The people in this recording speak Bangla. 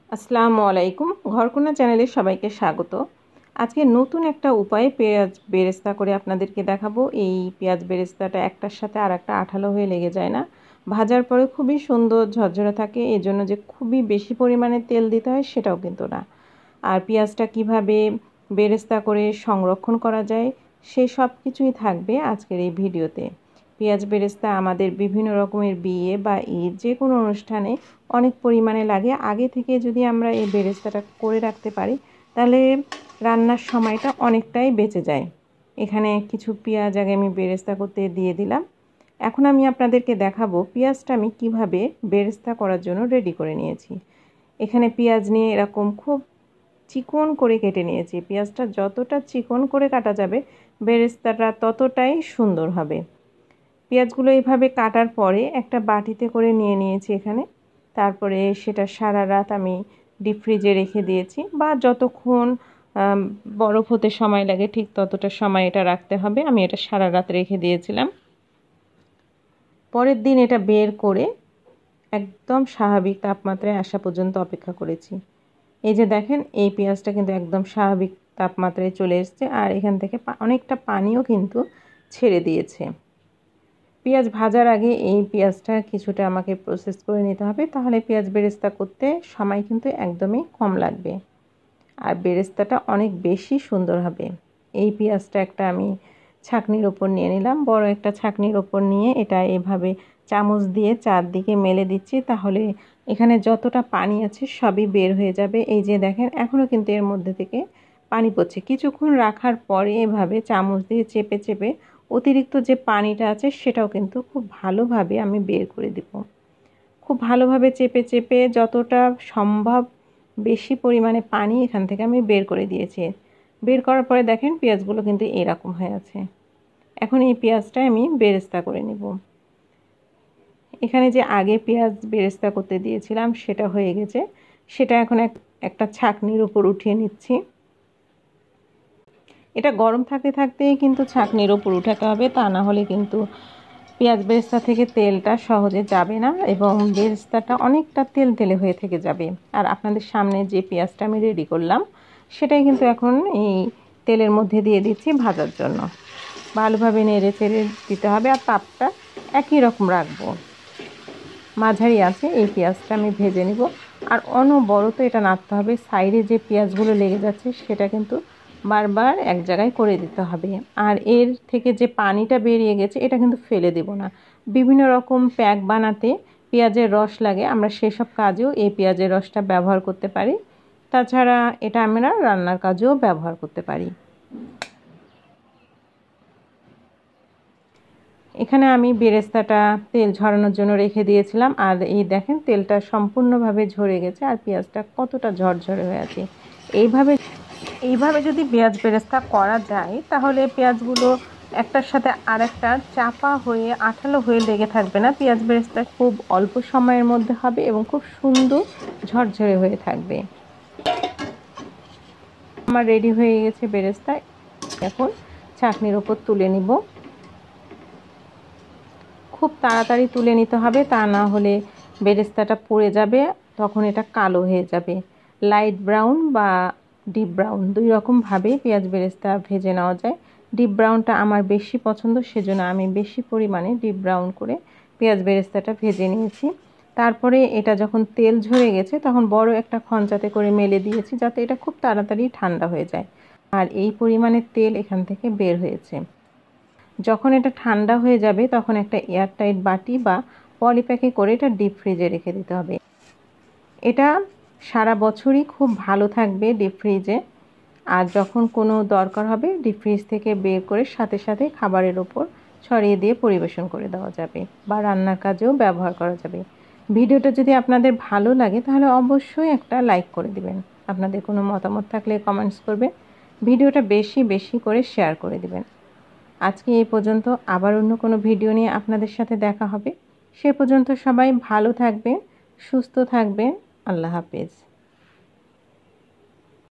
আসসালামু আলাইকুম। ঘরকন্যা চ্যানেলে সবাইকে স্বাগত। আজকে নতুন একটা উপায়ে পেঁয়াজ বেরেস্তা করে আপনাদেরকে দেখাবো। এই পেঁয়াজ বেরেস্তাটা একটার সাথে আর একটা আঠালো হয়ে লেগে যায় না, ভাজার পরে খুবই সুন্দর ঝরঝরে থাকে। এই জন্য যে খুবই বেশি পরিমাণে তেল দিতে হয় সেটাও কিন্তু না। আর পেঁয়াজটা কিভাবে বেরেস্তা করে সংরক্ষণ করা যায় সেই সব কিছুই থাকবে আজকের এই ভিডিওতে। পেঁয়াজ বেরেস্তা আমাদের বিভিন্ন রকমের বিয়ে বা ঈদ যে কোনো অনুষ্ঠানে অনেক পরিমাণে লাগে। আগে থেকে যদি আমরা এই বেরেস্তাটা করে রাখতে পারি তাহলে রান্নার সময়টা অনেকটাই বেঁচে যায়। এখানে কিছু পেঁয়াজ আগে আমি বেরেস্তা করতে দিয়ে দিলাম। এখন আমি আপনাদেরকে দেখাবো পেঁয়াজটা আমি কিভাবে বেরেস্তা করার জন্য রেডি করে নিয়েছি। এখানে পেঁয়াজ নিয়ে এরকম খুব চিকন করে কেটে নিয়েছি। পেঁয়াজটা যতটা চিকন করে কাটা যাবে বেরেস্তাটা ততটাই সুন্দর হবে। পেঁয়াজগুলো এইভাবে কাটার পরে একটা বাটিতে করে নিয়ে নিয়েছি এখানে। তারপরে সেটা সারা রাত আমি ডিপ ফ্রিজে রেখে দিয়েছি, বা যতক্ষণ বরফ হতে সময় লাগে ঠিক ততটা সময় এটা রাখতে হবে। আমি এটা সারা রাত রেখে দিয়েছিলাম। পরের দিন এটা বের করে একদম স্বাভাবিক তাপমাত্রায় আসা পর্যন্ত অপেক্ষা করেছি। এই যে দেখেন, এই পেঁয়াজটা কিন্তু একদম স্বাভাবিক তাপমাত্রায় চলে এসছে, আর এখান থেকে অনেকটা পানিও কিন্তু ছেড়ে দিয়েছে। পেঁয়াজ ভাজার আগে এই পেঁয়াজটা কিছুটা আমাকে প্রসেস করে নিতে হবে, তাহলে পেঁয়াজ বেরেস্তা করতে সময় কিন্তু একদমই কম লাগবে আর বেরেস্তাটা অনেক বেশি সুন্দর হবে। এই পেঁয়াজটা একটা আমি ছাঁকনির ওপর নিয়ে নিলাম। বড় একটা ছাঁকনির ওপর নিয়ে এটা এভাবে চামচ দিয়ে চারদিকে মেলে দিচ্ছি, তাহলে এখানে যতটা পানি আছে সবই বের হয়ে যাবে। এই যে দেখেন, এখনও কিন্তু এর মধ্যে থেকে পানি পড়ছে। কিছুক্ষণ রাখার পরে এভাবে চামচ দিয়ে চেপে চেপে অতিরিক্ত যে পানিটা আছে সেটাও কিন্তু খুব ভালোভাবে আমি বের করে দেব। খুব ভালোভাবে চেপে চেপে যতটা সম্ভব বেশি পরিমাণে পানি এখান থেকে আমি বের করে দিয়েছি। বের করার পরে দেখেন পেঁয়াজগুলো কিন্তু এরকম হয়ে আছে। এখন এই পেঁয়াজটা আমি বেরেস্তা করে নেব। এখানে যে আগে পেঁয়াজ বেরেস্তা করতে দিয়েছিলাম সেটা হয়ে গেছে। সেটা এখন একটা ছাঁকনির উপর উঠিয়ে নিচ্ছি। এটা গরম থাকতে থাকতেই কিন্তু ছাঁকনির ওপর উঠাতে হবে, তা না হলে কিন্তু পেঁয়াজ বেরেস্তা থেকে তেলটা সহজে যাবে না এবং বেরেস্তাটা অনেকটা তেল তেলে হয়ে থেকে যাবে। আর আপনাদের সামনে যে পেঁয়াজটা আমি রেডি করলাম সেটাই কিন্তু এখন এই তেলের মধ্যে দিয়ে দিচ্ছি ভাজার জন্য। ভালোভাবে নেড়ে চেড়ে দিতে হবে, আর তাপটা একই রকম রাখবো, মাঝারি আছে। এই পেঁয়াজটা আমি ভেজে নিব, আর অনবরত এটা নাড়তে হবে। সাইডে যে পেঁয়াজগুলো লেগে যাচ্ছে সেটা কিন্তু বারবার এক জায়গায় করে দিতে হবে। আর এর থেকে যে পানিটা বেরিয়ে গেছে এটা কিন্তু ফেলে দেব না। বিভিন্ন রকম প্যাক বানাতে পেঁয়াজের রস লাগে, আমরা সেসব কাজেও এই পেঁয়াজের রসটা ব্যবহার করতে পারি। তাছাড়া এটা আমরা রান্নার কাজেও ব্যবহার করতে পারি। এখানে আমি বেরেস্তাটা তেল ঝরানোর জন্য রেখে দিয়েছিলাম, আর এই দেখেন তেলটা সম্পূর্ণভাবে ঝরে গেছে আর পেঁয়াজটা কতটা ঝরঝরে হয়ে আছে। এইভাবে যদি পেঁয়াজ বেরেস্তা করা যায় তাহলে পেঁয়াজগুলো একটার সাথে আরেকটা চাপা হয়ে আঠালো হয়ে লেগে থাকবে না। পেঁয়াজ বেরেস্তা খুব অল্প সময়ের মধ্যে হবে এবং খুব সুন্দর ঝরঝরে হয়ে থাকবে। আমার রেডি হয়ে গেছে বেরেস্তা। এখন ছাঁকনির ওপর তুলে নিব। খুব তাড়াতাড়ি তুলে নিতে হবে, তা না হলে বেরেস্তাটা পুড়ে যাবে, তখন এটা কালো হয়ে যাবে। লাইট ব্রাউন বা ডিপ ব্রাউন দুই রকমভাবে পেঁয়াজ বেরেস্তা ভেজে নেওয়া যায়। ডিপ ব্রাউনটা আমার বেশি পছন্দ, সেজন্য আমি বেশি পরিমাণে ডিপ ব্রাউন করে পেঁয়াজ বেরেস্তাটা ভেজে নিয়েছি। তারপরে এটা যখন তেল ঝরে গেছে তখন বড় একটা খঞ্চাতে করে মেলে দিয়েছি, যাতে এটা খুব তাড়াতাড়ি ঠান্ডা হয়ে যায়। আর এই পরিমাণে তেল এখান থেকে বের হয়েছে। যখন এটা ঠান্ডা হয়ে যাবে তখন একটা এয়ারটাইট বাটি বা পলিপ্যাকে করে এটা ডিপ ফ্রিজে রেখে দিতে হবে। এটা সারা বছরই খুব ভালো থাকবে ডিপ ফ্রিজে। আর যখন কোনো দরকার হবে ডিপ ফ্রিজ থেকে বের করে সাথে সাথে খাবারের ওপর ছড়িয়ে দিয়ে পরিবেশন করে দেওয়া যাবে, বা রান্নার কাজেও ব্যবহার করা যাবে। ভিডিওটা যদি আপনাদের ভালো লাগে তাহলে অবশ্যই একটা লাইক করে দিবেন। আপনাদের কোনো মতামত থাকলে কমেন্টস করবেন। ভিডিওটা বেশি বেশি করে শেয়ার করে দিবেন। আজকে এই পর্যন্ত, আবার অন্য কোনো ভিডিও নিয়ে আপনাদের সাথে দেখা হবে। সে পর্যন্ত সবাই ভালো থাকবেন, সুস্থ থাকবেন। আল্লাহ হাফেজ।